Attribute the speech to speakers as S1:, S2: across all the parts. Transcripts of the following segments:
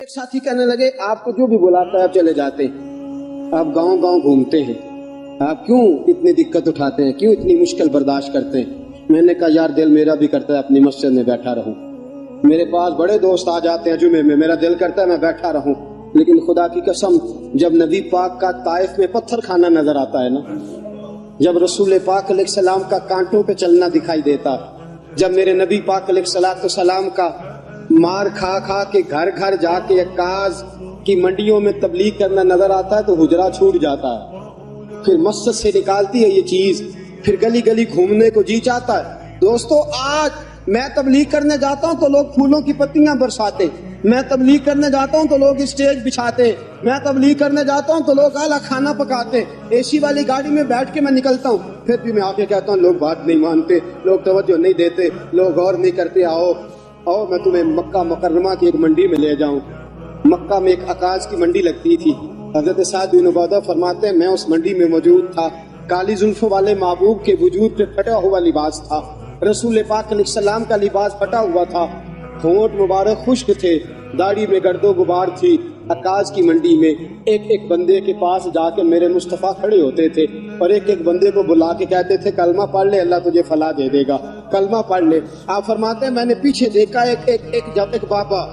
S1: ایک ساتھی کہنے لگے آپ کو جو بھی بلاتا ہے آپ چلے جاتے ہیں، آپ گاؤں گاؤں گھومتے ہیں، آپ کیوں اتنی دقت اٹھاتے ہیں، کیوں اتنی مشکل برداشت کرتے ہیں؟ میں نے کہا یار دل میرا بھی کرتا ہے اپنی مسجد میں بیٹھا رہوں، میرے پاس بڑے دوست آ جاتے ہیں جمعے میں، میرا دل کرتا ہے میں بیٹھا رہوں، لیکن خدا کی قسم جب نبی پاک کا طائف میں پتھر کھانا نظر آتا ہے نا، جب رسول پاک علیہ السلام کا کانٹوں پہ چلنا دکھائی دیتا، جب میرے نبی پاک علیہ السلام کا مار کھا کھا کے گھر گھر جا کے عکاظ کی منڈیوں میں تبلیغ کرنا نظر آتا ہے تو حجرہ چھوٹ جاتا ہے، پھر مسجد سے نکالتی ہے یہ چیز، پھر گلی گلی گھومنے کو جی چاہتا ہے۔ دوستو آج میں تبلیغ کرنے جاتا ہوں تو لوگ پھولوں کی پتیاں برساتے، میں تبلیغ کرنے جاتا ہوں تو لوگ اسٹیج بچھاتے، میں تبلیغ کرنے جاتا ہوں تو لوگ اعلیٰ کھانا پکاتے، اے سی والی گاڑی میں بیٹھ کے میں نکلتا ہوں، پھر بھی میں آ کے کہتا ہوں لوگ بات نہیں مانتے، لوگ توجہ نہیں دیتے، لوگ غور نہیں کرتے، آؤ میں تمہیں مکہ مکرمہ کی ایک منڈی میں لے جاؤں۔ مکہ میں ایک عکاظ کی منڈی لگتی تھی، حضرت سعد بن عبادہ فرماتے ہیں میں اس منڈی میں موجود تھا، کالی زلفوں والے محبوب کے وجود پہ پھٹا ہوا لباس تھا، رسول پاک علیہ السلام کا لباس پھٹا ہوا تھا، ہونٹ مبارک خشک تھے، داڑھی میں گرد و غبار تھی۔ عکاظ کی منڈی میں ایک ایک بندے کے پاس جا کے میرے مصطفیٰ کھڑے ہوتے تھے اور ایک ایک بندے کو بلا کے کہتے تھے کلمہ پڑھ لے اللہ تجھے فلاح دے دے گا، کلمہ پڑھ لے۔ آپ فرماتے ہیں میں نے پیچھے دیکھا ایک بابا،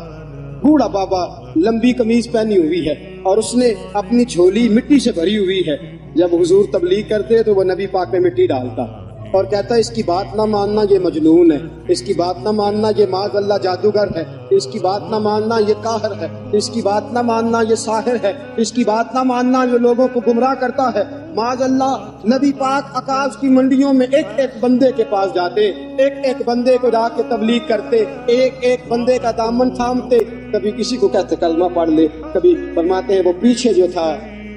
S1: بوڑھا بابا، لمبی قمیض پہنی ہوئی ہے اور اس نے اپنی جھولی مٹی سے بھری ہوئی ہے، جب حضور تبلیغ کرتے تو وہ نبی پاک میں مٹی ڈالتا اور کہتا ہے اس کی بات نہ ماننا یہ مجنون ہے، اس کی بات نہ ماننا یہ معاذ اللہ جادوگر ہے، اس کی بات نہ ماننا یہ قاہر ہے، اس کی بات نہ ماننا یہ ساحر ہے، اس کی بات نہ ماننا یہ لوگوں کو گمراہ کرتا ہے۔ معاذ اللہ نبی پاک عکاظ کی منڈیوں میں ایک ایک بندے کے پاس جاتے، ایک ایک بندے کو جا کے تبلیغ کرتے، ایک ایک بندے کا دامن تھامتے، کبھی کسی کو کہتے کلمہ پڑھ لے، کبھی فرماتے ہیں وہ پیچھے جو تھا،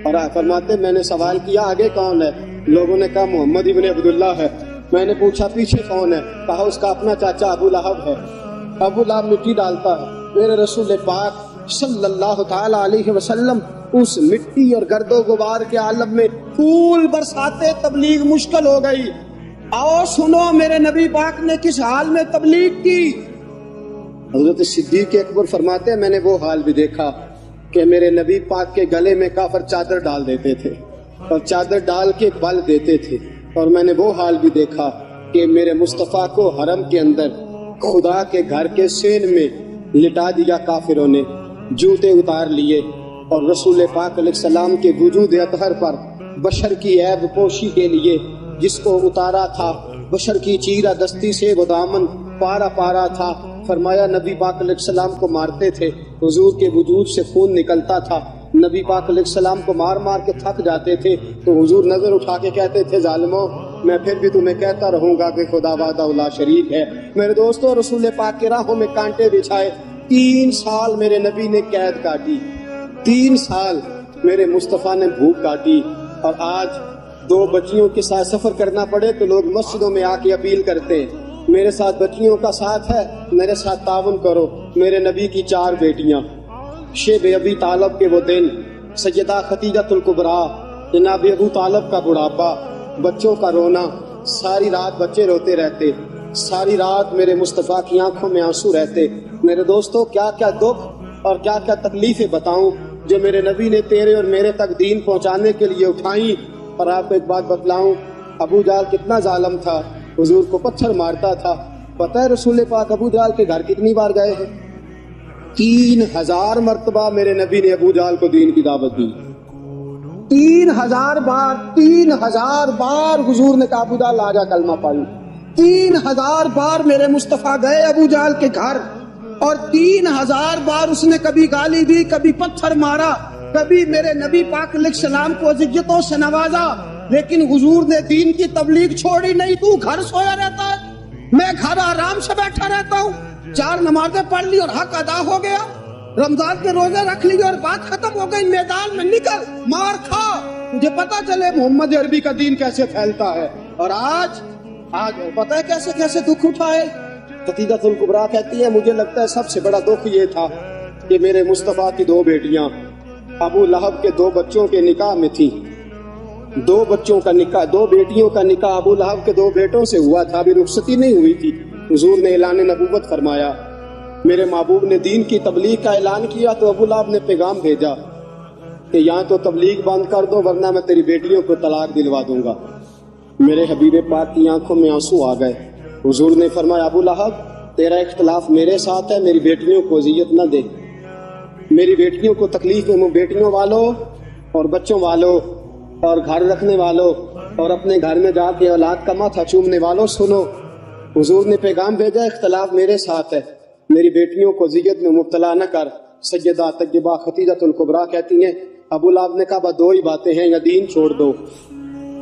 S1: اور فرماتے میں نے سوال کیا آگے کون ہے؟ لوگوں نے کہا محمد ابن عبداللہ ہے۔ میں نے پوچھا پیچھے کون ہے؟ کہا اس کا اپنا چاچا ابو لہب ہے۔ ابو لہب مٹی ڈالتا ہے، میرے رسول پاک صلی اللہ تعالی علیہ وسلم اس مٹی اور گرد و غبار کے عالم میں پھول برساتے، تبلیغ مشکل ہو گئی۔ آؤ سنو میرے نبی پاک نے کس حال میں تبلیغ کی۔ حضرت صدیق اکبر فرماتے ہیں میں نے وہ حال بھی دیکھا کہ میرے نبی پاک کے گلے میں کافر چادر ڈال دیتے تھے اور چادر ڈال کے بل دیتے تھے، اور میں نے وہ حال بھی دیکھا کہ میرے مصطفیٰ کو حرم کے اندر خدا کے گھر کے سین میں لٹا دیا کافروں نے، جوتے اتار لیے، اور رسول پاک علیہ السلام کے وجود اطہر پر بشر کی عیب پوشی کے لیے جس کو اتارا تھا، بشر کی چیرہ دستی سے وہ دامن پارا پارا تھا، فرمایا نبی پاک علیہ السلام کو مارتے تھے، حضور کے وجود سے خون نکلتا تھا، نبی پاک علیہ السلام کو مار مار کے تھک جاتے تھے تو حضور نظر اٹھا کے کہتے تھے ظالموں میں پھر بھی تمہیں کہتا رہوں گا کہ خدا وحدہ لا شریک ہے۔ میرے دوستو رسول پاک کے راہوں میں کانٹے بچھائے، 3 سال میرے نبی نے قید کاٹی، 3 سال میرے مصطفیٰ نے بھوک کاٹی، اور آج 2 بچیوں کے ساتھ سفر کرنا پڑے تو لوگ مسجدوں میں آ کے اپیل کرتے ہیں میرے ساتھ بچیوں کا ساتھ ہے، میرے ساتھ تعاون کرو۔ میرے نبی کی 4 بیٹیاں، شیب ابی طالب کے وہ دن، سیدہ خدیجہ الکبریٰ، جناب ابو طالب کا بڑھاپا، بچوں کا رونا، ساری رات بچے روتے رہتے، ساری رات میرے مصطفیٰ کی آنکھوں میں آنسو رہتے۔ میرے دوستو کیا کیا دکھ اور کیا کیا تکلیفیں بتاؤں جو میرے نبی نے تیرے اور میرے تک دین پہنچانے کے لیے اٹھائیں۔ اور آپ کو ایک بات بتلاؤں، ابو جہل کتنا ظالم تھا، حضور کو پتھر مارتا تھا۔ پتہ ہے رسول پاک ابو جہل کے گھر کتنی بار گئے ہیں؟ 3000 مرتبہ میرے نبی نے ابو جہل کو دین کی دعوت دی، 3000 بار، 3000 بار حضور نے کہا ابو جہل آ جا کلمہ پڑھ، 3000 بار میرے مصطفیٰ گئے ابو جہل کے گھر، اور 3000 بار اس نے کبھی گالی دی، کبھی پتھر مارا، کبھی میرے نبی پاک علیہ السلام کو اذیتوں سے نوازا، لیکن حضور نے دین کی تبلیغ چھوڑی نہیں۔ تو گھر سویا رہتا ہے، میں گھر آرام سے بیٹھا رہتا ہوں، 4 نمازیں پڑھ لی اور حق ادا ہو گیا، رمضان کے روزے رکھ لیے اور بات ختم ہو گئی، میدان میں نکل مار کھا، تجھے پتا چلے محمد عربی کا دین کیسے پھیلتا ہے۔ اور آج پتہ ہے کیسے کیسے دکھ اٹھائے۔ خدیجہ الکبریٰ کہتی ہے مجھے لگتا ہے سب سے بڑا دکھ یہ تھا کہ میرے مصطفیٰ کی 2 بیٹیاں ابو لہب کے 2 بچوں کے نکاح میں تھیں، 2 بچوں کا نکاح، 2 بیٹیوں کا نکاح ابو لہب کے 2 بیٹوں سے ہوا تھا، ابھی رخصتی نہیں ہوئی تھی۔ حضور نے اعلان نبوت فرمایا میرے محبوب نے دین کی تبلیغ کا اعلان کیا تو ابو لہب نے پیغام بھیجا کہ یہاں تو تبلیغ بند کر دو ورنہ میں تیری بیٹیوں کو طلاق دلوا دوں گا۔ میرے حبیب پاک کی آنکھوں میں آنسو آ گئے۔ حضور نے فرمایا ابو لہب تیرا اختلاف میرے ساتھ ہے، میری بیٹیوں کو اذیت نہ دے، میری بیٹیوں کو تکلیف میں، بیٹیوں والوں اور بچوں والوں اور گھر رکھنے والوں اور اپنے گھر میں جا کے اولاد کا ماتھا چومنے والوں سنو، حضور نے پیغام بھیجا اختلاف میرے ساتھ ہے، میری بیٹیوں کو اذیت میں مبتلا نہ کر۔ سیدہ طیبہ خدیجہ الکبریٰ کہتی ہیں ابو لہب نے کہا بس دو ہی باتیں ہیں، یا دین چھوڑ دو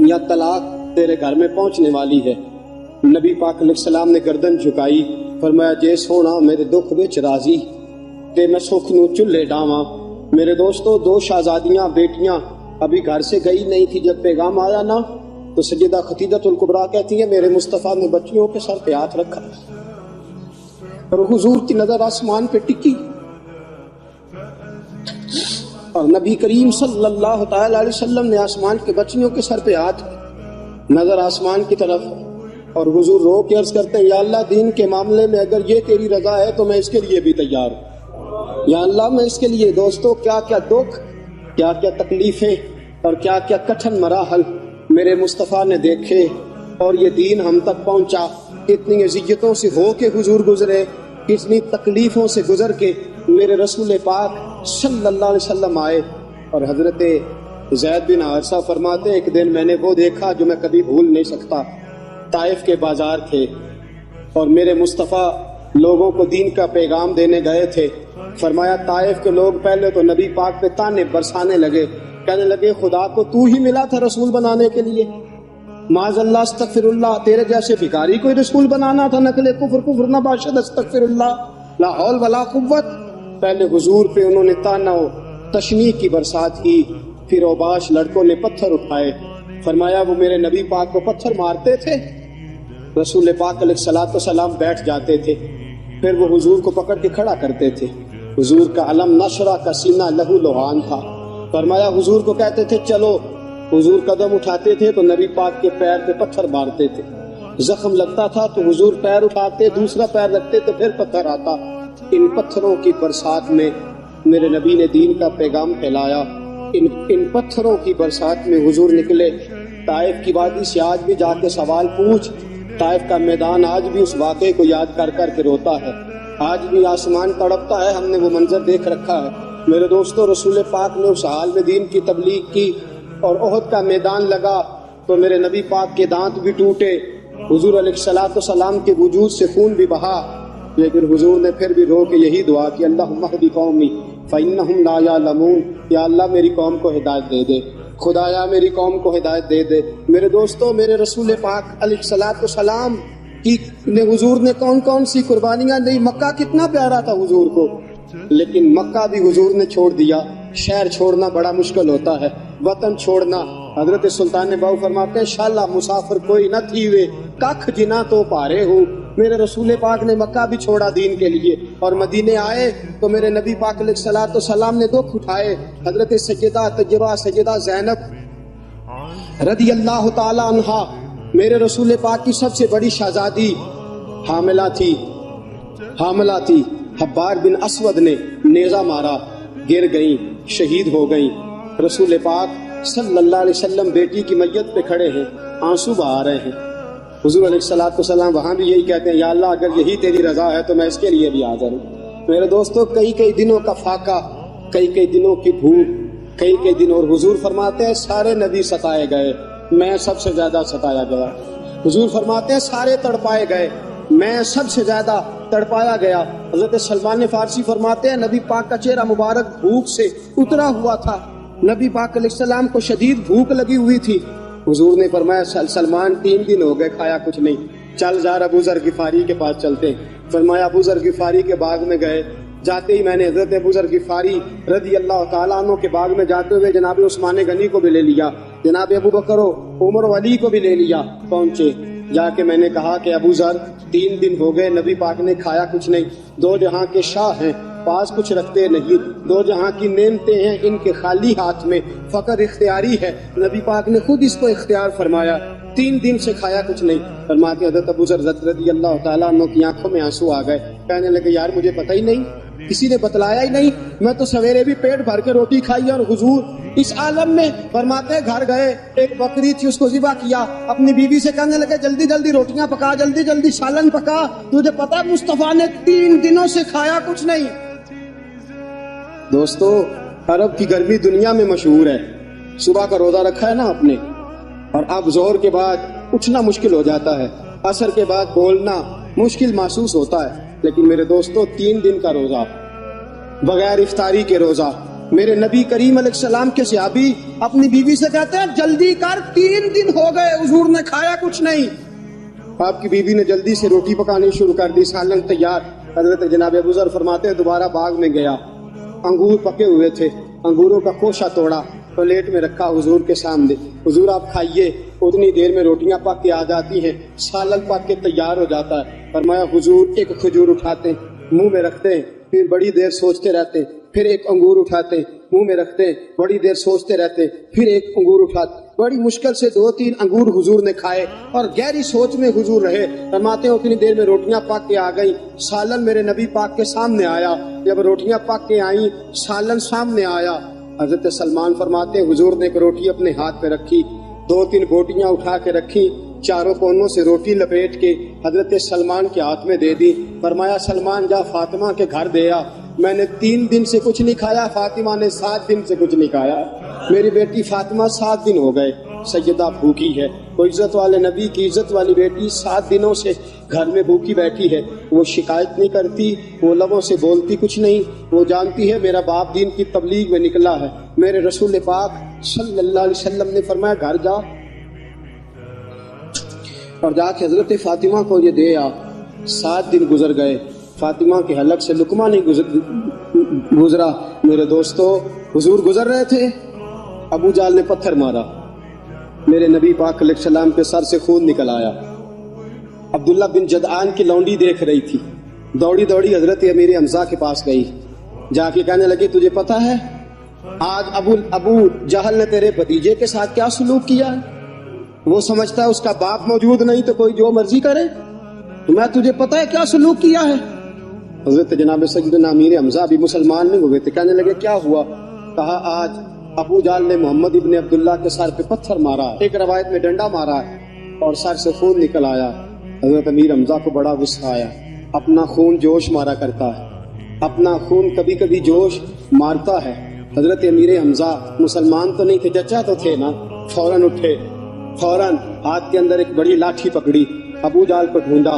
S1: یا طلاق تیرے گھر میں پہنچنے والی ہے۔ نبی پاک علیہ السلام نے گردن جھکائی، فرمایا جے سونا میرے دکھ وچ راضی تے میں سکھ نو چلے ڈاواں۔ میرے دوستو دو شہزادیاں بیٹیاں ابھی گھر سے گئی نہیں تھی، جب پیغام آیا نا تو سیدہ خدیجہ الکبریٰ کہتی ہیں میرے مصطفیٰ نے بچیوں کے سر پہ ہاتھ رکھا اور حضور کی نظر آسمان پہ ٹکی اور نبی کریم صلی اللہ تعالی علیہ وسلم نے آسمان کے بچیوں کے سر پہ ہاتھ، نظر آسمان کی طرف، اور حضور رو کے عرض کرتے ہیں یا اللہ دین کے معاملے میں اگر یہ تیری رضا ہے تو میں اس کے لیے بھی تیار ہوں، یا اللہ میں اس کے لیے۔ دوستو کیا کیا دکھ، کیا کیا تکلیفیں اور کیا کیا کٹھن مراحل میرے مصطفیٰ نے دیکھے اور یہ دین ہم تک پہنچا۔ کتنی اذیتوں سے ہو کے حضور گزرے، کتنی تکلیفوں سے گزر کے میرے رسول پاک صلی اللہ علیہ وسلم آئے۔ اور حضرت زید بن حارثہ فرماتے ہیں ایک دن میں نے وہ دیکھا جو میں کبھی بھول نہیں سکتا۔ طائف کے بازار تھے اور میرے مصطفیٰ لوگوں کو دین کا پیغام دینے گئے تھے۔ فرمایا طائف کے لوگ پہلے تو نبی پاک پہ تانے برسانے لگے، کہنے لگے خدا کو تو ہی ملا تھا رسول بنانے کے لیے، معاذ اللہ استغفر اللہ، تیرے جیسے بھکاری کوئی رسول بنانا تھا، نقل کفر نہ باشد استغفر اللہ لا حول ولا قوت۔ پہلے حضور پہ انہوں نے تانا و تشنیع کی برسات کی، پھر اوباش لڑکوں نے پتھر اٹھائے۔ فرمایا وہ میرے نبی پاک کو پتھر مارتے تھے، رسول پاک علیہ الصلوۃ والسلام بیٹھ جاتے تھے، پھر وہ حضور کو پکڑ کے کھڑا کرتے تھے۔ حضور کا علم نشرہ کا سینہ لہو لہان تھا۔ فرمایا حضور کو کہتے تھے چلو، حضور قدم اٹھاتے تھے تو نبی پاک کے پیر پہ پتھر مارتے تھے، زخم لگتا تھا تو حضور پیر اٹھاتے، دوسرا پیر رکھتے تو پھر پتھر آتا۔ ان پتھروں کی برسات میں میرے نبی نے دین کا پیغام پھیلایا۔ ان پتھروں کی برسات میں حضور نکلے۔ طائف کی وادی سے آج بھی جا کے سوال پوچھ، طائف کا میدان آج بھی اس واقعے کو یاد کر کر کے روتا ہے، آج بھی آسمان تڑپتا ہے، ہم نے وہ منظر دیکھ رکھا ہے۔ میرے دوستو رسول پاک نے اس حال میں دین کی تبلیغ کی اور احد کا میدان لگا تو میرے نبی پاک کے دانت بھی ٹوٹے، حضور علیہ الصلوۃ والسلام کے وجود سے خون بھی بہا، لیکن حضور نے پھر بھی رو کے یہی دعا کی اللہم اہد قومی فإنہم لا یعلمون، یا اللہ میری قوم کو ہدایت دے دے، خدایا میری قوم کو ہدایت دے دے۔ میرے دوستو میرے رسول پاک علیہ الصلوۃ والسلام کی حضور نے کون کون سی قربانیاں دی۔ مکہ کتنا پیارا تھا حضور کو، لیکن مکہ بھی حضور نے چھوڑ دیا۔ شہر چھوڑنا بڑا مشکل ہوتا ہے، وطن چھوڑنا۔ حضرت سلطان باؤ فرماتے ہیں شالا مسافر کوئی نہ تھی وے ککھ جنا تو پارے ہو۔ میرے رسول پاک نے مکہ بھی چھوڑا دین کے لیے اور مدینے آئے تو میرے نبی پاک علیہ الصلوۃ والسلام نے دکھ اٹھائے۔ حضرت سیدہ طیبہ سیدہ زینب رضی اللہ تعالی عنہا میرے رسول پاک کی سب سے بڑی شہزادی حاملہ تھی۔ حبار بن اسود نے نیزہ مارا، گر گئیں، شہید ہو گئیں۔ رسول پاک صلی اللہ علیہ وسلم بیٹی کی میت پہ کھڑے ہیں، آنسو بہا رہے ہیں۔ حضور علیہ الصلوۃ والسلام وہاں بھی یہی کہتے ہیں یا اللہ اگر یہی تیری رضا ہے تو میں اس کے لیے بھی حاضر ہوں۔ میرے دوستو کئی دنوں کا فاقہ، کئی دنوں کی بھوک، کئی دن، اور حضور فرماتے ہیں سارے نبی ستائے گئے، میں سب سے زیادہ ستایا گیا۔ حضور فرماتے ہیں سارے تڑپائے گئے، میں سب سے زیادہ تڑپایا گیا۔ حضرت سلمان فارسی فرماتے ہیں نبی پاک کا چہرہ مبارک بھوک سے اترا ہوا تھا، نبی پاک علیہ السلام کو شدید بھوک لگی ہوئی تھی۔ حضور نے فرمایا سلمان 3 دن ہو گئے کھایا کچھ نہیں، چل ذرا ابو ذر غفاری کے پاس چلتے ہیں۔ فرمایا ابو ذر غفاری کے باغ میں گئے، جاتے ہی میں نے حضرت ابو ذر غفاری رضی اللہ تعالیٰ عنہ کے باغ میں جاتے ہوئے جناب عثمان غنی کو بھی لے لیا، جناب ابو بکر و عمر و علی کو بھی لے لیا۔ پہنچے، جا کے میں نے کہا کہ ابو ذر 3 دن ہو گئے نبی پاک نے کھایا کچھ نہیں، 2 جہاں کے شاہ ہیں، پاس کچھ رکھتے نہیں، 2 جہاں کی نعمتیں ہیں ان کے خالی ہاتھ میں، فقر اختیاری ہے، نبی پاک نے خود اس کو اختیار فرمایا 3 दिन से खाया कुछ नहीं। फरमाते हज़रत अबू ज़र रज़ी अल्लाह ताला अन्हु की आंखों में आंसू आ गए। कहने लगे यार मुझे पता ही नहीं, किसी ने बतलाया ही नहीं, मैं तो सवेरे भी पेट भर के रोटी खाई और हुजूर इस आलम में। फरमाते घर गए, एक बकरी थी उसको ज़िबा किया, अपनी बीवी से कहने लगे जल्दी जल्दी रोटियां पका, जल्दी जल्दी सालन पका, तुझे पता है मुस्तफा ने 3 दिनों से खाया कुछ नहीं। दोस्तों अरब की गर्मी दुनिया में मशहूर है। सुबह का रोजा रखा है ना आपने, और अब जोहर के बाद उठना मुश्किल हो जाता है, असर के बाद बोलना मुश्किल महसूस होता है, लेकिन मेरे दोस्तों 3 दिन का रोजा बगैर इफ्तारी के रोजा। मेरे नबी करीम अलैहिस्सलाम के सहाबी अपनी बीवी से कहते हैं जल्दी कर, 3 दिन हो गए हुजूर ने खाया कुछ नहीं। आपकी बीवी ने जल्दी से रोटी पकानी शुरू कर दी, सालन तैयार। हजरत जनाब अबू ज़र फरमाते हैं दोबारा बाग में गया, अंगूर पके हुए थे, अंगूरों का कोशा तोड़ा, प्लेट में रखा हुजूर के सामने, हुजूर आप खाइए। उतनी देर में रोटियां पक के आ जाती हैं, सालन पक के तैयार हो जाता है। फरमाया हुजूर एक खजूर उठाते मुंह में रखते हैं, फिर बड़ी देर सोचते रहते हैं, फिर एक अंगूर उठाते मुंह में रखते हैं, बड़ी देर सोचते रहते, फिर एक अंगूर उठाते। बड़ी मुश्किल से 2-3 अंगूर हुजूर ने खाए और गहरी सोच में हुजूर रहे। फरमाते हैं उतनी देर में रोटियां पक के आ गई, सालन मेरे नबी पाक के सामने आया। जब रोटियां पक के आई, सालन सामने आया, हजरत सलमान फरमाते हैं हुजूर ने एक रोटी अपने हाथ में रखी, 2-3 बोटियां उठा के रखी, चारों कोनों से रोटी लपेट के हजरत सलमान के हाथ में दे दी। फरमाया सलमान जा फातिमा के घर दे आ, मैंने 3 दिन से कुछ नहीं खाया, फातिमा ने 7 दिन से कुछ नहीं खाया। मेरी बेटी फातिमा 7 दिन हो गए सैयदा भूखी है। वो इज्जत वाले नबी की इज्जत वाली बेटी 7 दिनों से घर में भूखी बैठी है। वो शिकायत नहीं करती, वो लबों से बोलती कुछ नहीं, वो जानती है मेरा बाप दीन की तबलीग में निकला है। मेरे रसूल पाक सल्लल्लाहु अलैहि वसल्लम ने फरमाया घर जा और जाके हजरत फातिमा को ये दे आ। 7 दिन गुजर गए, फातिमा के हलक से लुकमा नहीं गुजरा। मेरे दोस्तों हुजूर गुजर रहे थे, अबू जाल ने पत्थर मारा, मेरे नबी पाक अलैहिस्सलाम के सर से खून निकल आया। अब्दुल्ला बिन जदआन की लौंडी देख रही थी, दौड़ी दौड़ी हजरत अमीर हमजा के पास गई, जाके कहने लगी तुझे पता है आज अबू जहल ने तेरे भतीजे के साथ क्या सलूक किया है? वो समझता है उसका बाप मौजूद नहीं तो कोई जो मर्जी करे, तो मैं तुझे पता है क्या सलूक किया है? हजरत जनाब सैयदना अमीर हमजा भी मुसलमान नहीं हुए थे। कहने लगे क्या हुआ? कहा आज अबू जाल ने मोहम्मद इब्न अब्दुल्ला के सर पे पत्थर मारा, एक रवायत में डंडा मारा है और सर से खून निकल आया। हजरत अमीर हमजा को बड़ा गुस्सा आया। अपना खून जोश मारा करता है, अपना खून कभी कभी जोश मारता है। हजरत अमीर हमजा मुसलमान तो नहीं थे, चचा तो थे ना। फौरन उठे, फौरन हाथ के अंदर एक बड़ी लाठी पकड़ी, अबू जाल को ढूंढा।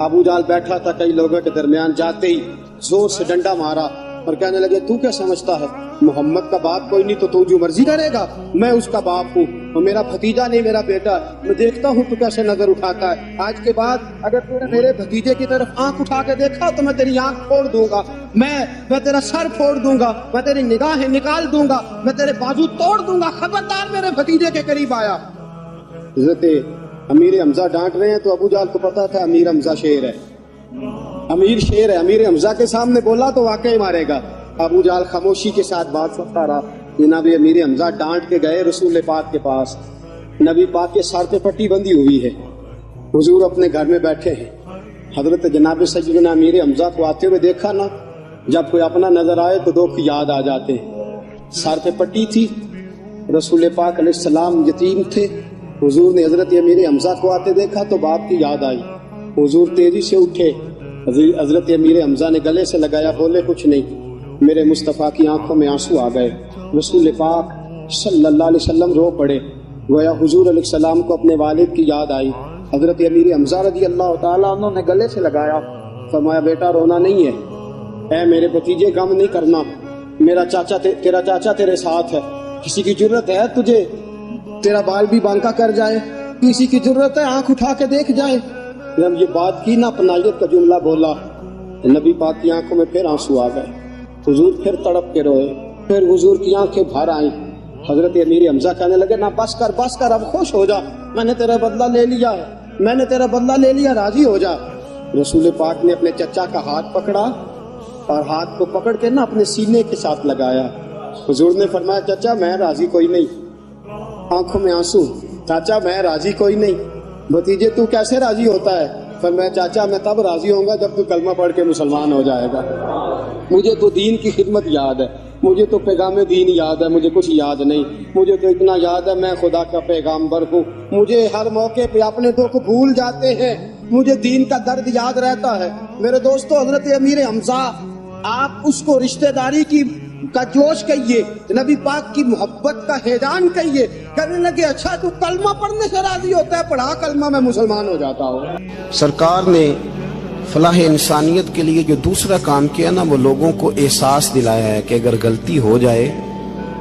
S1: अबू जाल बैठा था, कई लोगों के दरमियान जाते ही जोर से डंडा मारा और कहने लगे तू क्या समझता है मोहम्मद का बाप कोई नहीं तो तू जो मर्जी करेगा? मैं उसका बाप हूँ, वो मेरा भतीजा नहीं मेरा बेटा। मैं देखता हूँ तू कैसे नजर उठाता है। आज के बाद अगर तूने मेरे भतीजे की तरफ आंख उठा के देखा तो मैं तेरी आंख फोड़ दूंगा, मैं तेरा सर फोड़ दूंगा, मैं तेरी निगाहें निकाल दूंगा, मैं तेरे बाजू तोड़ दूंगा। खबरदार मेरे भतीजे के करीब आया। हजरत अमीर हमजा डांट रहे हैं तो अबू जाल को पता था अमीर हमजा शेर है, अमीर शेर है, अमीर हमजा के सामने बोला तो वाकई मारेगा। अबू जाल खामोशी के साथ बात सुनता रहा। जनाब अमीर हमजा डांट के गए रसूल पाक के पास। नबी पाक के सर पे पट्टी बंधी हुई है, हुजूर अपने घर में बैठे हैं। हजरत जनाब सैयदना अमीर हमजा को आते हुए देखा ना, जब कोई अपना नजर आए तो दो की याद आ जाते हैं। सर पे पट्टी थी, रसूल पाक अलैहिस्सलाम यतीम थे। हुजूर ने हजरत अमीर हमजा को आते देखा तो बाप की याद आई। हुजूर तेजी से उठे, हजरत अमीर हमजा ने गले से लगाया, बोले कुछ नहीं। मेरे मुस्तफ़ा की आंखों में आंसू आ गए। रसूल पाक सल्लल्लाहु अलैहि वसल्लम रो पड़े। गोया हुजूर अलैहिस्सलाम को अपने वालिद की याद आई। हजरत अमीर हमजा रज़ी अल्लाह ताला अन्हु ने गले से लगाया, फरमाया बेटा रोना नहीं है, ऐ मेरे भतीजे गम नहीं करना, मेरा चाचा तेरा चाचा तेरे साथ है। किसी की जरूरत है तुझे तेरा बाल भी बांका कर जाए, किसी की जरूरत है आंख उठा के देख जाए। जब ये बात की ना अपनायत का जुमला बोला, नबी पाक की आंखों में फिर आंसू आ गए। हुजूर फिर तड़प के रोए, फिर हुजूर की आंखें भर आई। हजरत अमीर हमजा कहने लगे ना बस कर, अब खुश हो जा, मैंने तेरा बदला ले लिया, मैंने तेरा बदला ले लिया, राजी हो जा। रसूल पाक ने अपने चचा का हाथ पकड़ा और हाथ को पकड़ के ना अपने सीने के साथ लगाया। हुजूर ने फरमाया चचा मैं राजी कोई नहीं। आंखों में आंसू, चाचा मैं राजी कोई नहीं। भतीजे तू कैसे राजी होता है? फरमाया चाचा मैं तब राजी होऊंगा जब तू कलमा पढ़ के मुसलमान हो जाएगा। मुझे तो दीन की खिदमत याद है, मुझे तो पैगाम दीन याद है, मुझे कुछ याद नहीं। मुझे तो इतना याद है मैं खुदा का पैगाम्बर हूँ। मुझे हर मौके पे अपने दुख भूल जाते हैं, मुझे दीन का दर्द याद रहता है। मेरे दोस्तों, हजरत अमीर हमजा, आप उसको रिश्तेदारी की का जोश कहिए, नबी पाक की मोहब्बत का हैजान कहिए। कहने लगे अच्छा तू कलमा पढ़ने से राजी होता है? पढ़ा कलमा, मैं मुसलमान हो जाता हूँ। सरकार ने फलाह इंसानियत के लिए जो दूसरा काम किया ना, वो लोगों को एहसास दिलाया है कि अगर गलती हो जाए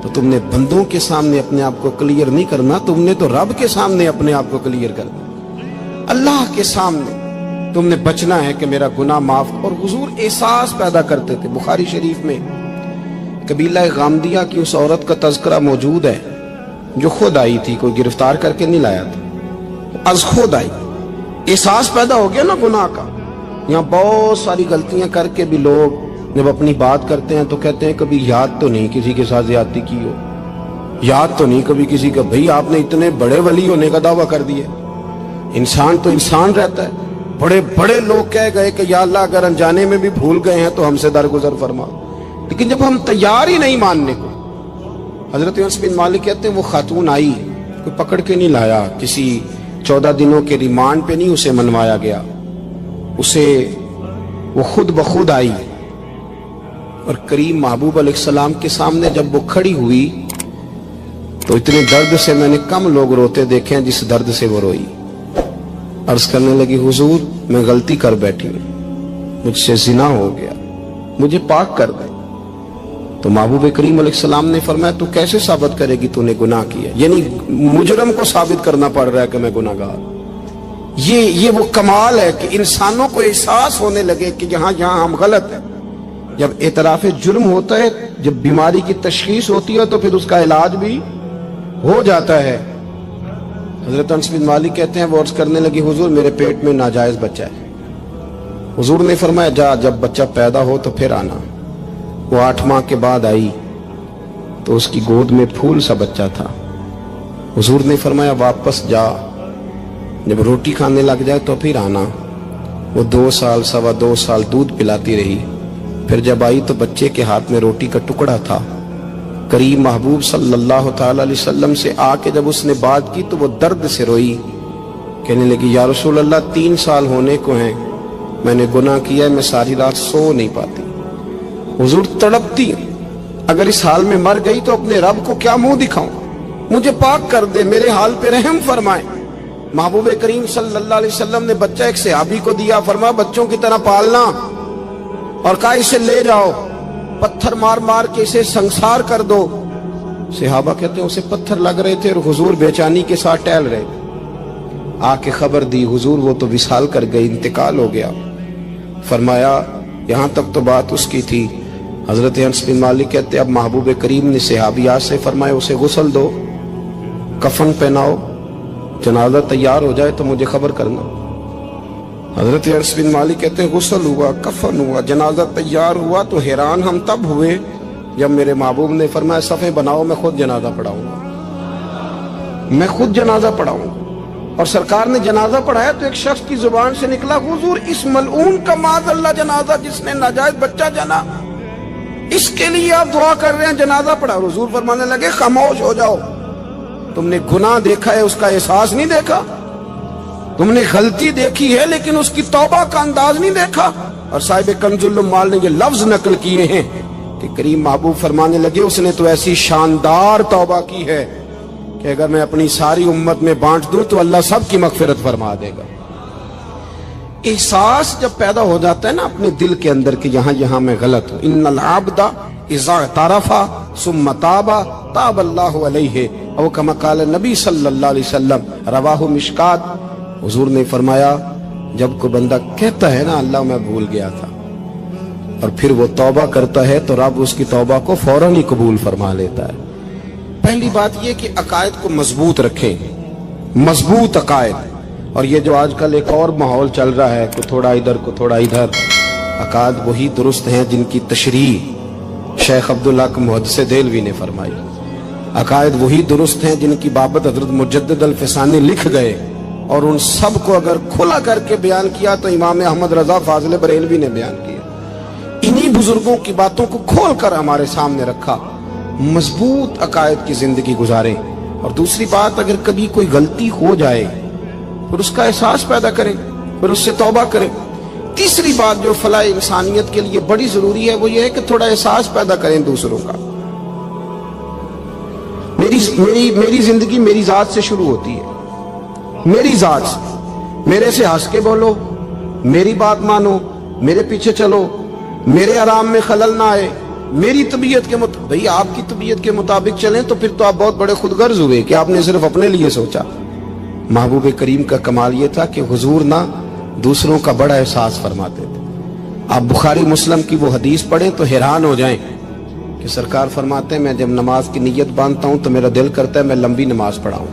S1: तो तुमने बंदों के सामने अपने आप को क्लियर नहीं करना, तुमने तो रब के सामने अपने आप को क्लियर करना। अल्लाह के सामने तुमने बचना है कि मेरा गुनाह माफ। और हुजूर एहसास पैदा करते थे। बुखारी शरीफ में कबीला गामदिया की उस औरत का तज़किरा मौजूद है जो खुद आई थी, कोई गिरफ्तार करके नहीं लाया था, आज खुद आई। एहसास पैदा हो गया ना गुनाह का। यहाँ बहुत सारी गलतियां करके भी लोग जब अपनी बात करते हैं तो कहते हैं कभी याद तो नहीं किसी के साथ ज्यादती की हो, याद तो नहीं कभी किसी का। भाई आपने इतने बड़े वली होने का दावा कर दिया। इंसान तो इंसान रहता है। बड़े बड़े लोग कह गए कि या अल्लाह अगर अनजाने में भी भूल गए हैं तो हमसे दरगुजर फरमा। लेकिन जब हम तैयार ही नहीं मानने को, हजरत अनस बिन मालिक कहते हैं वो खातून आई, कोई पकड़ के नहीं लाया, किसी 14 दिनों के रिमांड पे नहीं उसे मनवाया गया, उसे वो खुद बखुद आई। और करीम महबूब अलैहिस्सलाम के सामने जब वो खड़ी हुई तो इतने दर्द से मैंने कम लोग रोते देखे हैं जिस दर्द से वो रोई। अर्ज करने लगी हुजूर मैं गलती कर बैठी हूं, मुझसे जिना हो गया, मुझे पाक कर दे। तो महबूब करीम अलैहिस्सलाम ने फरमाया तू कैसे साबित करेगी तूने गुनाह किया? यानी मुजरम को साबित करना पड़ रहा है कि मैं गुनाहगार। ये वो कमाल है कि इंसानों को एहसास होने लगे कि यहाँ हम गलत हैं। जब एतराफ़ जुर्म होता है, जब बीमारी की तशखीस होती है तो फिर उसका इलाज भी हो जाता है। हजरत अनस बिन मालिक कहते हैं वो अर्ज करने लगी हुजूर मेरे पेट में नाजायज बच्चा है। हुजूर ने फरमाया जा जब बच्चा पैदा हो तो फिर आना। वो 8 माह के बाद आई तो उसकी गोद में फूल सा बच्चा था। हुजूर ने फरमाया वापस जा, जब रोटी खाने लग जाए तो फिर आना। वो 2 साल 2.25 साल दूध पिलाती रही। फिर जब आई तो बच्चे के हाथ में रोटी का टुकड़ा था। करीम महबूब सल्लल्लाहु ताला अलैहि वसल्लम से आके जब उसने बात की तो वो दर्द से रोई, कहने लगी या रसूल अल्लाह 3 साल होने को हैं, मैंने गुनाह किया है, मैं सारी रात सो नहीं पाती। हुजूर तड़पती, अगर इस हाल में मर गई तो अपने रब को क्या मुंह दिखाऊं, मुझे पाक कर दे, मेरे हाल पे रहम फरमाए। महबूब करीम सल्लल्लाहु अलैहि वसल्लम ने बच्चा एक सहाबी को दिया, फरमाया बच्चों की तरह पालना, और कहा इसे ले जाओ, पत्थर मार मार के इसे संसार कर दो। सहाबा कहते हैं उसे पत्थर लग रहे थे और हुजूर बेचैनी के साथ टहल रहे। आके खबर दी हुजूर वो तो विसाल कर गई, इंतकाल हो गया। फरमाया यहां तक तो बात उसकी थी। हजरत अनस बिन मालिक कहते अब महबूब करीम ने सहाबियात से फरमाया उसे गुस्ल दो, कफन पहनाओ, जनाजा तैयार हो जाए तो मुझे खबर करना। हजरत अनस बिन मालिक कहते हैं गुस्ल हुआ, कफन हुआ, जनाजा तैयार हुआ तो हैरान हम तब हुए जब मेरे महबूब ने फरमाया सफ़े बनाओ, मैं खुद जनाजा पढ़ाऊंगा, मैं खुद जनाजा पढ़ाऊंगा। और सरकार ने जनाजा पढ़ाया तो एक शख्स की जुबान से निकला हुजूर इस मलऊन का माज़अल्लाह जनाजा जिसने नाजायज बच्चा जना, इसके लिए आप दुआ कर रहे हैं, जनाजा पढ़ा। हुजूर फरमाने लगे खामोश हो जाओ, तुमने गुनाह देखा है उसका एहसास नहीं देखा, तुमने गलती देखी है लेकिन उसकी तौबा का अंदाज नहीं देखा। और साहिब कंजुल माल ने ये लफ्ज नकल किए हैं कि करीम महबूब फरमाने लगे उसने तो ऐसी शानदार तौबा की है कि अगर मैं अपनी सारी उम्मत में बांट दूं तो अल्लाह सब की मगफिरत फरमा देगा। एहसास जब पैदा हो जाता है ना अपने दिल के अंदर कि यहाँ मैं गलत हूं। इन्नल आबदा इज़ा तारफा सुम्मा ताबा ताबल्लाहु अलैहि औ कमा क़ाल नबी सल्लल्लाहु अलैहि वसल्लम रवाहु मिशकात। हुजूर ने फरमाया जब कोई बंदा कहता है ना अल्लाह मैं भूल गया था और फिर वो तौबा करता है तो रब उसकी तौबा को फौरन ही कबूल फरमा लेता है। पहली बात ये कि अकायद को मजबूत रखें, मजबूत अकायद। और ये जो आजकल एक और माहौल चल रहा है को थोड़ा इधर को थोड़ा इधर, अकायद वही दुरुस्त हैं जिनकी तशरीह शेख अब्दुल्लाह मुहद्दिस देलवी ने फरमाई।
S2: अकायद वही दुरुस्त हैं जिनकी बाबत हजरत मुजद्दिद अल-फिसानी लिख गए, और उन सब को अगर खुला करके बयान किया तो इमाम अहमद रजा फाजिल बरेलवी ने बयान किया। इन्हीं बुजुर्गों की बातों को खोल कर हमारे सामने रखा, मजबूत अकायद की जिंदगी गुजारें। और दूसरी बात, अगर कभी कोई गलती हो जाए फिर उसका एहसास पैदा करें, फिर उससे तौबा करें। तीसरी बात जो फलाह इंसानियत के लिए बड़ी जरूरी है वो ये है कि थोड़ा एहसास पैदा करें दूसरों का। मेरी जिंदगी मेरी जात से शुरू होती है, मेरी जात से। मेरे से हंस के बोलो, मेरी बात मानो, मेरे पीछे चलो, मेरे आराम में खलल ना आए, मेरी तबीयत के मुताबिक। भाई आपकी तबीयत के मुताबिक चलें तो फिर तो आप बहुत बड़े खुदगर्ज हुए कि आपने सिर्फ अपने लिए सोचा। महबूब करीम का कमाल ये था कि हुजूर ना दूसरों का बड़ा एहसास फरमाते थे। आप बुखारी मुस्लिम की वो हदीस पढ़ें तो हैरान हो जाएं कि सरकार फरमाते हैं, मैं जब नमाज की नीयत बांधता हूं तो मेरा दिल करता है मैं लंबी नमाज पढ़ाऊं।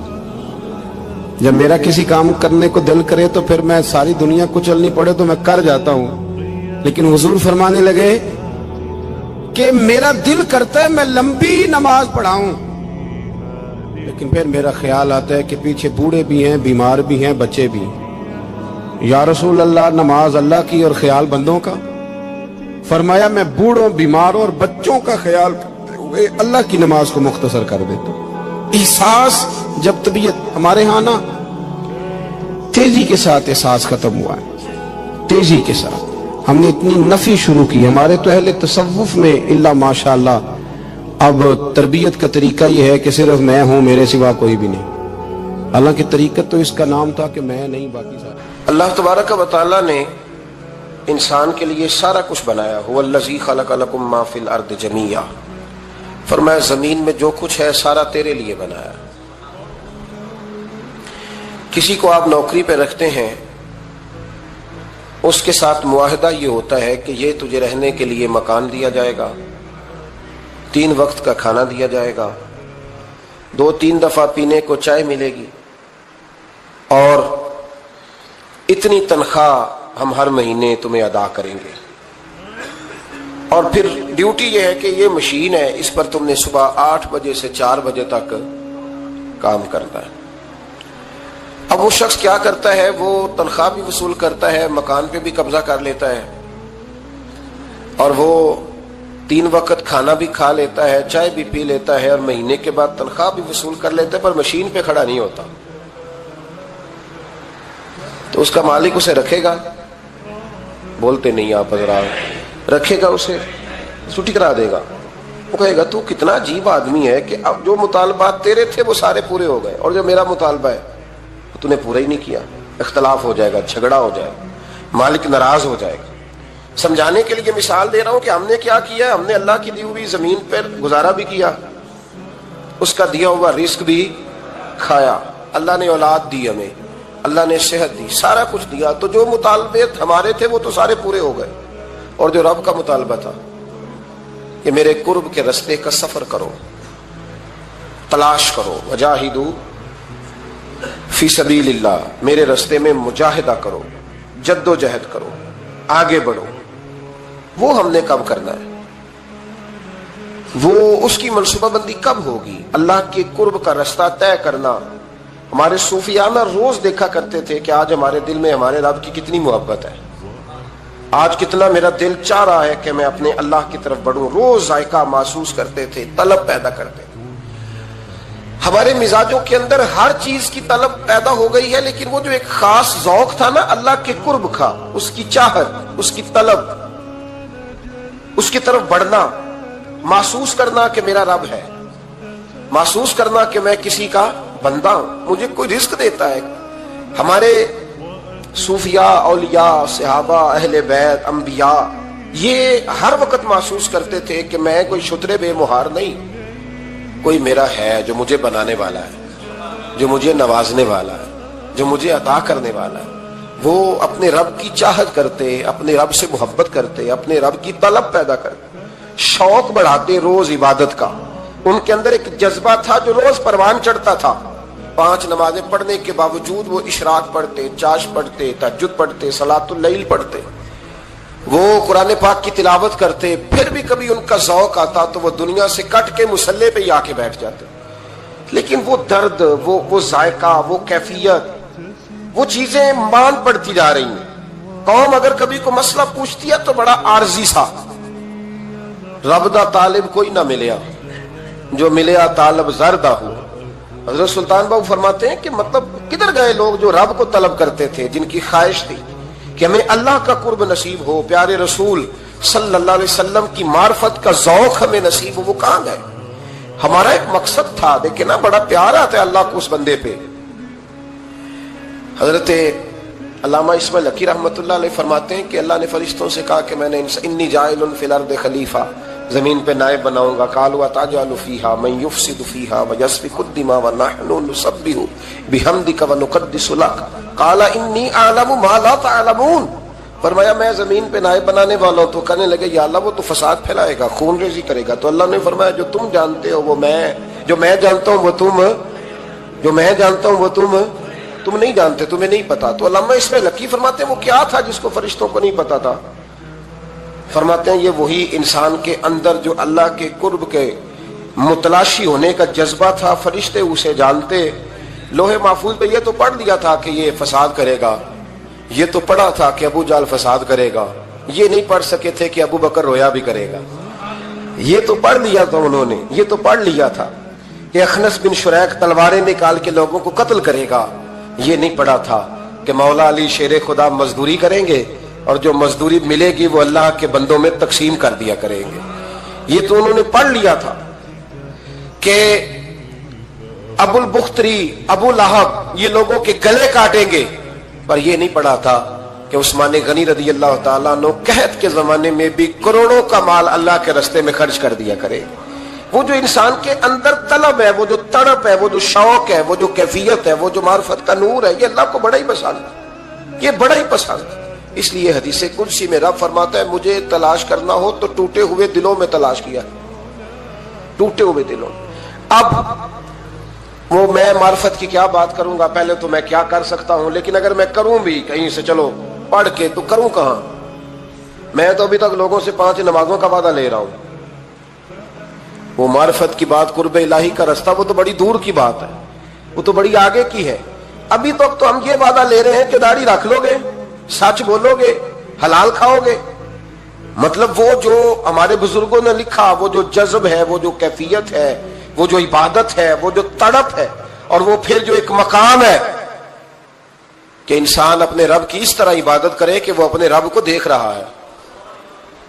S2: जब मेरा किसी काम करने को दिल करे तो फिर मैं सारी दुनिया कुचलनी पड़े तो मैं कर जाता हूं। लेकिन हुजूर फरमाने लगे कि मेरा दिल करता है मैं लंबी नमाज पढ़ाऊं, लेकिन फिर मेरा ख्याल आता है कि पीछे बूढ़े भी हैं, बीमार भी हैं, बच्चे भी हैं। या रसूल अल्लाह, नमाज अल्लाह की और ख्याल बंदों का। फरमाया मैं बूढ़ों, बीमारों और बच्चों का ख्याल करते हुए अल्लाह की नमाज को मुख्तसर कर देता हूं। एहसास, जब तबीयत हमारे यहाँ ना तेजी के साथ एहसास खत्म हुआ है, तेजी के साथ हमने इतनी नफी शुरू की। हमारे तो अहले तसव्वुफ में इल्ला माशाअल्लाह अब तरबियत का तरीका ये है कि सिर्फ मैं हूं, मेरे सिवा कोई भी नहीं। हालांकि तरीकत तो इसका नाम था कि मैं नहीं, बाकी सारे।
S3: अल्लाह तबारक व तआला ने इंसान के लिए सारा कुछ बनाया। हुवल्लज़ी खलक़ लकुम मा फिल अर्द जमीआ, फरमाया जमीन में जो कुछ है सारा तेरे लिए बनाया। किसी को आप नौकरी पे रखते हैं, उसके साथ मुआहदा ये होता है कि ये तुझे रहने के लिए मकान दिया जाएगा, 3 वक्त का खाना दिया जाएगा, 2-3 दफा पीने को चाय मिलेगी, और इतनी तनख्वाह हम हर महीने तुम्हें अदा करेंगे। और फिर ड्यूटी ये है कि ये मशीन है, इस पर तुमने सुबह 8 बजे से 4 बजे तक काम करना है। अब वो शख्स क्या करता है, वो तनख्वाह भी वसूल करता है, मकान पे भी कब्जा कर लेता है, और वो 3 वक्त खाना भी खा लेता है, चाय भी पी लेता है, और महीने के बाद तनख्वाह भी वसूल कर लेता है, पर मशीन पे खड़ा नहीं होता। तो उसका मालिक उसे रखेगा? बोलते नहीं आप हज़रात। रखेगा उसे, छुट्टी करा देगा। वो कहेगा तू कितना अजीब आदमी है कि अब जो मुतालबात तेरे थे वो सारे पूरे हो गए, और जो मेरा मुतालबा है तूने पूरा ही नहीं किया। इख्तलाफ हो जाएगा, झगड़ा हो जाएगा, मालिक नाराज हो जाएगा। समझाने के लिए मिसाल दे रहा हूं कि हमने क्या किया। हमने अल्लाह की दी हुई जमीन पर गुजारा भी किया, उसका दिया हुआ रिस्क भी खाया। अल्लाह ने औलाद दी हमें, अल्लाह ने सेहत दी, सारा कुछ दिया। तो जो मुतालबे हमारे थे वो तो सारे पूरे हो गए, और जो रब का मुतालबा था कि मेरे कुर्ब के रास्ते का सफर करो, तलाश करो, वजाहिदू फी सबीलिल्लाह, मेरे रास्ते में मुजाहिदा करो, जद्दोजहद करो, आगे बढ़ो। वो हमने कब करना है, वो उसकी मनसूबाबंदी कब होगी? अल्लाह के कुर्ब का रास्ता तय करना। हमारे सूफियाना रोज देखा करते थे कि आज हमारे दिल में हमारे रब की कितनी मोहब्बत है, आज कितना मेरा दिल चाह रहा है कि मैं अपने अल्लाह की तरफ बढ़ूं। रोज जायका महसूस करते थे, तलब पैदा करते थे। हमारे मिजाजों के अंदर हर चीज की तलब पैदा हो गई है, लेकिन वो जो एक खास ज़ौक़ था ना अल्लाह के कुर्ब का, उसकी चाहत, उसकी तलब, उसकी तरफ बढ़ना, महसूस करना कि मेरा रब है, महसूस करना कि मैं किसी का बंदा हूं, मुझे कोई रिस्क देता है। हमारे सूफिया, औलिया, सहाबा, अहले बैत, अंबिया ये हर वक्त महसूस करते थे कि मैं कोई शुतरे बेमुहार नहीं, कोई मेरा है जो मुझे बनाने वाला है, जो मुझे नवाजने वाला है, जो मुझे अता करने वाला है। वो अपने रब की चाहत करते, अपने रब से मोहब्बत करते, अपने रब की तलब पैदा करते, शौक बढ़ाते रोज इबादत का। उनके अंदर एक जज्बा था जो रोज परवान चढ़ता था। 5 नमाजें पढ़ने के बावजूद वो इशराक पढ़ते, चाश पढ़ते, तहज्जुद पढ़ते, सलातुल लैल पढ़ते, वो कुरान पाक की तिलावत करते। फिर भी कभी उनका ज़ौक़ आता तो वो दुनिया से कट के मुसल्ले पे ही आके बैठ जाते। لیکن وہ درد، وہ ذائقہ، وہ کیفیت، وہ چیزیں مان پڑتی جا رہی ہیں. قوم اگر کبھی کو مسئلہ پوچھتی ہے تو بڑا عارضی سا، رب دا طالب کوئی نہ ملیا، جو ملیا طالب زردہ ہو. حضرت سلطان بابو فرماتے ہیں کہ مطلب کدھر گئے لوگ جو رب کو طلب کرتے تھے، جن کی خواہش تھی کہ ہمیں اللہ کا قرب نصیب ہو، پیارے رسول صلی اللہ علیہ وسلم کی معرفت کا ذوق ہمیں نصیب ہو، وہ کہاں گئے؟ ہمارا ایک مقصد تھا، دیکھیں نا بڑا پیار آتا ہے اللہ کو اس بندے پہ. حضرت علامہ اسماعیل حقی رحمۃ اللہ علیہ فرماتے ہیں کہ اللہ نے فرشتوں سے کہا کہ میں نے انی جاعل فی الارض خلیفہ، زمین پہ نائب بناؤں گا. قالوا تجعل فیہا من یفسد فیہا ویسفک الدماء ونحن نسبح بحمدک ونقدس لک قال انی اعلم ما لا تعلمون. فرمایا میں زمین پہ نائب بنانے والا ہوں. تو کہنے لگے یا اللہ وہ تو فساد پھیلائے گا، خون ریزی کرے گا. تو اللہ نے فرمایا جو تم جانتے ہو وہ میں، جو میں جانتا ہوں وہ تم، جو میں جانتا ہوں وہ تم نہیں جانتے، تمہیں نہیں پتا. تو علامہ اسماعیل حقی فرماتے ہیں وہ کیا تھا جس کو فرشتوں کو نہیں پتا تھا؟ فرماتے ہیں یہ وہی انسان کے اندر جو اللہ کے قرب کے متلاشی ہونے کا جذبہ تھا. فرشتے اسے جانتے. لوہے محفوظ پہ یہ تو پڑھ دیا تھا کہ یہ فساد کرے گا، یہ تو پڑھا تھا کہ ابو جہل فساد کرے گا، یہ نہیں پڑھ سکے تھے کہ ابو بکر رویا بھی کرے گا. یہ تو پڑھ لیا تھا انہوں نے، یہ تو پڑھ لیا تھا کہ اخنس بن شریک تلواریں نکال کے لوگوں کو قتل کرے گا. یہ نہیں پڑھا تھا کہ مولا علی شیر خدا مزدوری کریں گے اور جو مزدوری ملے گی وہ اللہ کے بندوں میں تقسیم کر دیا کریں گے. یہ تو انہوں نے پڑھ لیا تھا کہ ابو البختری، ابو لہب یہ لوگوں کے گلے کاٹیں گے. پر یہ نہیں پڑھا تھا کہ عثمان غنی رضی اللہ تعالیٰ عنہ قحط کے زمانے میں بھی کروڑوں کا مال اللہ کے راستے میں خرچ کر دیا کرے. وہ جو انسان کے اندر طلب ہے، وہ جو تڑپ ہے، وہ جو شوق ہے، وہ جو کیفیت ہے، وہ جو معرفت کا نور ہے، یہ اللہ کو بڑا ہی پسند، یہ بڑا ہی پسند. اس لیے حدیث قدسی میں رب فرماتا ہے مجھے تلاش کرنا ہو تو ٹوٹے ہوئے دلوں میں تلاش کیا، ٹوٹے ہوئے دلوں. اب وہ میں معرفت کی کیا بات کروں گا، پہلے تو میں کیا کر سکتا ہوں، لیکن اگر میں کروں بھی کہیں سے چلو پڑھ کے تو کروں کہاں؟ میں تو ابھی تک لوگوں سے 5 نمازوں کا وعدہ لے رہا ہوں. وہ معرفت کی بات، قرب الہی کا راستہ، وہ تو بڑی دور کی بات ہے، وہ تو بڑی آگے کی ہے. ابھی تک تو ہم یہ وعدہ لے رہے ہیں کہ داڑھی رکھ لو گے، سچ بولو گے، حلال کھاؤ گے. مطلب وہ جو ہمارے بزرگوں نے لکھا، وہ جو جذب ہے، وہ جو کیفیت ہے، وہ جو عبادت ہے، وہ جو تڑپ ہے، اور وہ پھر جو ایک مقام ہے کہ انسان اپنے رب کی اس طرح عبادت کرے کہ وہ اپنے رب کو دیکھ رہا ہے.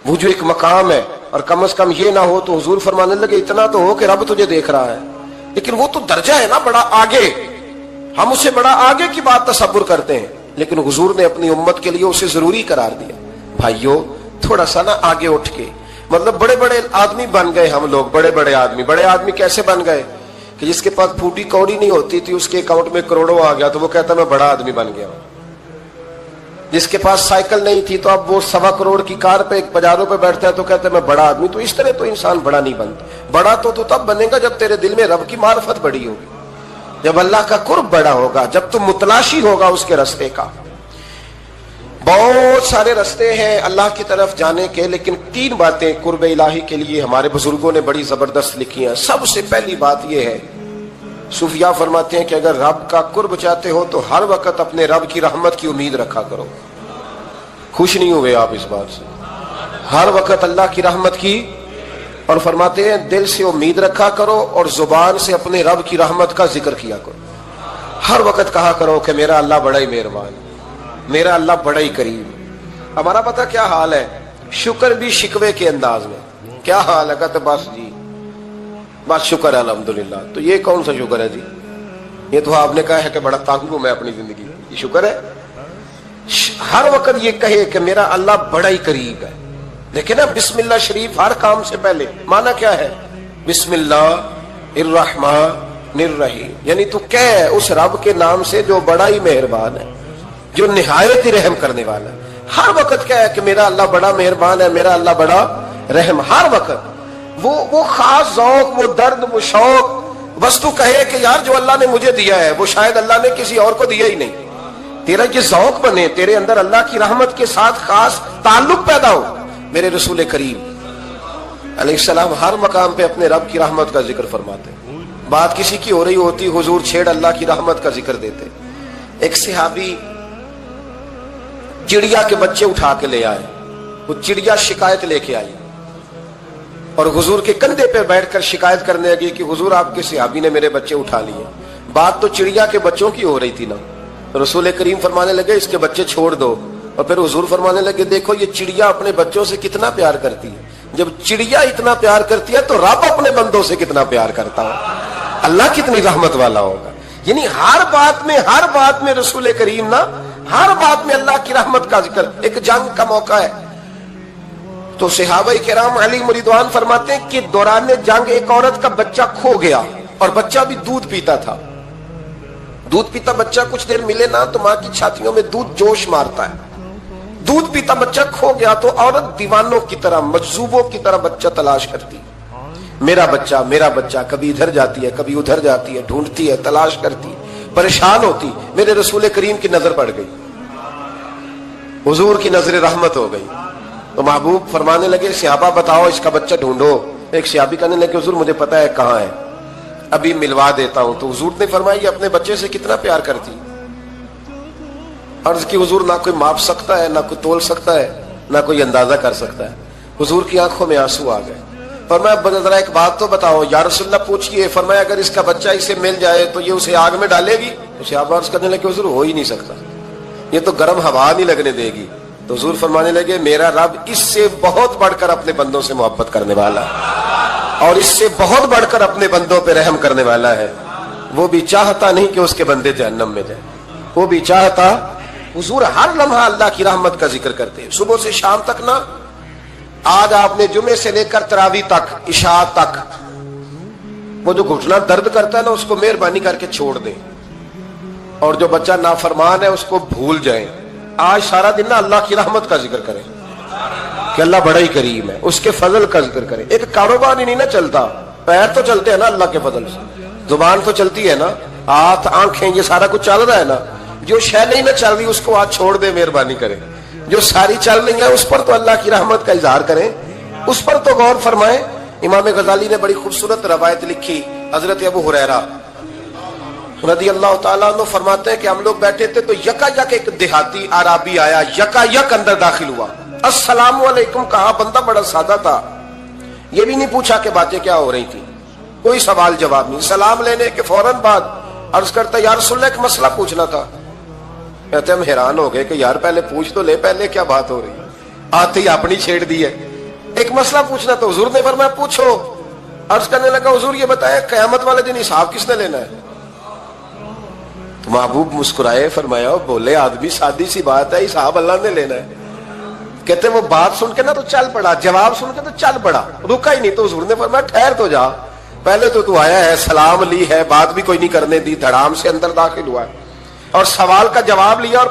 S3: وہ جو ایک مقام ہے، اور کم از کم یہ نہ ہو تو حضور فرمانے لگے اتنا تو ہو کہ رب تجھے دیکھ رہا ہے. لیکن وہ تو درجہ ہے نا بڑا آگے، ہم اسے بڑا آگے کی بات تصور کرتے ہیں، لیکن حضور نے اپنی امت کے لیے اسے ضروری قرار دیا. بھائیو تھوڑا سا نا آگے اٹھ کے، مطلب بڑے بڑے آدمی بن گئے ہم لوگ. بڑے آدمی کیسے بن گئے کہ جس کے پاس پھوٹی کوڑی نہیں ہوتی تھی اس کے اکاؤنٹ میں کروڑوں آ گیا تو وہ کہتا میں بڑا آدمی بن گیا. جس کے پاس سائیکل نہیں تھی تو اب وہ 1.25 کروڑ کی کار پہ بازاروں پہ بیٹھتا ہے تو کہتا ہے میں بڑا آدمی. تو اس طرح تو انسان بڑا نہیں بنتا. بڑا تو تب بنے گا جب تیرے دل میں رب کی معرفت بڑی ہوگی، جب اللہ کا قرب بڑا ہوگا، جب تم متلاشی ہوگا اس کے راستے کا. بہت سارے راستے ہیں اللہ کی طرف جانے کے، لیکن 3 باتیں قرب الہی کے لیے ہمارے بزرگوں نے بڑی زبردست لکھی ہیں. سب سے پہلی بات یہ ہے، صوفیاء فرماتے ہیں کہ اگر رب کا قرب چاہتے ہو تو ہر وقت اپنے رب کی رحمت کی امید رکھا کرو. خوش نہیں ہوئے آپ اس بات سے؟ ہر وقت اللہ کی رحمت کی، اور فرماتے ہیں دل سے امید رکھا کرو اور زبان سے اپنے رب کی رحمت کا ذکر کیا کرو. ہر وقت کہا کرو کہ میرا اللہ بڑا ہی مہربان، میرا اللہ بڑا ہی کریم. ہمارا پتہ کیا حال ہے؟ شکر بھی شکوے کے انداز میں. کیا حال ہے؟ کہتے بس جی بس شکر ہے الحمدللہ. تو یہ کون سا شکر ہے جی؟ یہ تو آپ نے کہا ہے کہ بڑا تانگ ہوں میں اپنی زندگی، یہ شکر ہے؟ ہر وقت یہ کہے کہ میرا اللہ بڑا ہی قریب ہے. دیکھیں نا بسم اللہ شریف ہر کام سے پہلے معنی کیا ہے؟ بسم اللہ الرحمن الرحیم، یعنی تو کہہ اس رب کے نام سے جو بڑا ہی مہربان ہے، جو نہایت ہی رحم کرنے والا ہے. ہر وقت کیا ہے کہ میرا اللہ بڑا مہربان ہے، میرا اللہ بڑا رحم. ہر وقت وہ خاص ذوق، وہ درد، وہ شوق، بس تو کہے کہ یار جو اللہ نے مجھے دیا ہے وہ شاید اللہ نے کسی اور کو دیا ہی نہیں. تیرا یہ ذوق بنے، تیرے اندر اللہ کی رحمت کے ساتھ خاص تعلق پیدا ہو. میرے رسول کریم علیہ السلام ہر مقام پہ اپنے رب کی رحمت کا ذکر فرماتے ہیں. बात किसी की हो रही होती, हुजूर छेड़ अल्लाह की रहमत का जिक्र देते। एक सहाबी चिड़िया के बच्चे उठा के ले आए, वो चिड़िया शिकायत लेके आई और हुजूर के कंधे पे बैठकर शिकायत करने लगी कि हुजूर आपके सहाबी ने मेरे बच्चे उठा लिए। बात तो चिड़िया के बच्चों की हो रही थी ना। रसूल करीम फरमाने लगे इसके बच्चे छोड़ दो, और फिर हुजूर फरमाने लगे देखो ये चिड़िया अपने बच्चों से कितना प्यार करती है, जब चिड़िया इतना प्यार करती है तो रब अपने बंदों से कितना प्यार करता है, अल्लाह कितनी रहमत वाला होगा। यानी हर बात में रसूल करीम ना, हर बात में अल्लाह की रहमत का जिक्र। एक जंग का मौका है तो सहाबाए किराम अली मुरीदवान फरमाते हैं कि दौरान जंग एक औरत का बच्चा खो गया और बच्चा भी दूध पीता था। दूध पीता बच्चा कुछ देर मिले ना तो मां की छातियों में दूध जोश मारता है। दूध पीता बच्चा खो गया तो औरत दीवानों की तरह, मजजूबों की तरह बच्चा तलाश करती, मेरा बच्चा। कभी इधर जाती है, कभी उधर जाती है, ढूंढती है, तलाश करती है, परेशान होती। मेरे रसूल करीम की नजर पड़ गई, हुजूर की नजर रहमत हो गई तो महबूब फरमाने लगे सहाबा बताओ इसका बच्चा ढूंढो। एक सहाबी कहने लगे हुजूर मुझे पता है कहां है, अभी मिलवा देता हूं। तो हुजूर ने फरमाया ये अपने बच्चे से कितना प्यार करती। अर्ज की हुजूर ना कोई माप सकता है, ना कोई तोल सकता है, ना कोई अंदाजा कर सकता है। हुजूर की आंखों में आंसू आ गए। फरमाया जरा एक बात तो बताओ या रसूलल्लाह पूछिए। फरमाया अगर इसका बच्चा इसे मिल जाए तो ये उसे आग में डालेगी। तो सहाबा अर्ज करने लगे हुजूर हो ही नहीं सकता, ये तो गर्म हवा नहीं लगने देगी। तो हुजूर फरमाने लगे मेरा रब इससे बहुत बढ़कर अपने बंदों से मोहब्बत करने वाला है और इससे बहुत बढ़कर अपने बंदों पे रहम करने वाला है। वो भी चाहता नहीं कि उसके बंदे जहन्नम में जाए, वो भी चाहता। हुजूर हर लम्हा अल्लाह की रहमत का जिक्र करते हैं, सुबह से शाम तक ना। आज आपने जुमे से लेकर तरावी तक, इशा तक, वो जो घुटना दर्द करता है ना उसको मेहरबानी करके छोड़ दें, और जो बच्चा नाफरमान है उसको भूल जाएं। आज सारा दिन ना अल्लाह की रहमत का जिक्र करें कि अल्लाह बड़ा ही करीम है, उसके फजल का जिक्र करें। एक कारोबार ही नहीं ना चलता, पैर तो चलते हैं ना अल्लाह के फजल से, जुबान तो चलती है ना, हाथ आंखें ये सारा कुछ चल रहा है ना। जो शय नहीं ना चल रही उसको आज छोड़ दे, मेहरबानी करें। जो सारी चल रही है उस पर तो अल्लाह की रहमत का इजहार करें, उस पर तो गौर फरमाएं। इमाम गजाली ने बड़ी खूबसूरत रवायत लिखी। हजरत अबू हुरैरा रज़ी अल्लाह ताला अन्हु फरमाते हैं कि हम लोग बैठे थे तो यकायक एक देहाती आराबी आया, यकायक अंदर दाखिल हुआ। अस्सलामु अलैकुम कहा, बंदा बड़ा सादा था, ये भी नहीं पूछा कि बातें क्या हो रही थी, कोई सवाल जवाब नहीं। सलाम लेने के फौरन बाद अर्ज करता या रसूलल्लाह एक मसला पूछना था। कहते हम हैरान हो गए कि यार पहले पूछ तो ले, पहले क्या बात हो रही है, आते ही अपनी छेड़ दी है। एक मसला पूछना तो हुजूर ने फरमाया पूछो। अर्ज करने लगा हुजूर ये बताया कयामत वाले दिन हिसाब किसने लेना है। तो महबूब मुस्कुराए, फरमाया बोले आदमी सादी सी बात है, हिसाब अल्लाह ने लेना है। कहते वो बात सुन के ना तो चल पड़ा, जवाब सुन के तो चल पड़ा, रुका ही नहीं। तो हुजूर ने फरमाया ठहर तो जा, पहले तो तू आया है, सलाम ली है, बात भी कोई नहीं करने दी, धड़ाम से अंदर दाखिल हुआ है और सवाल का जवाब लिया और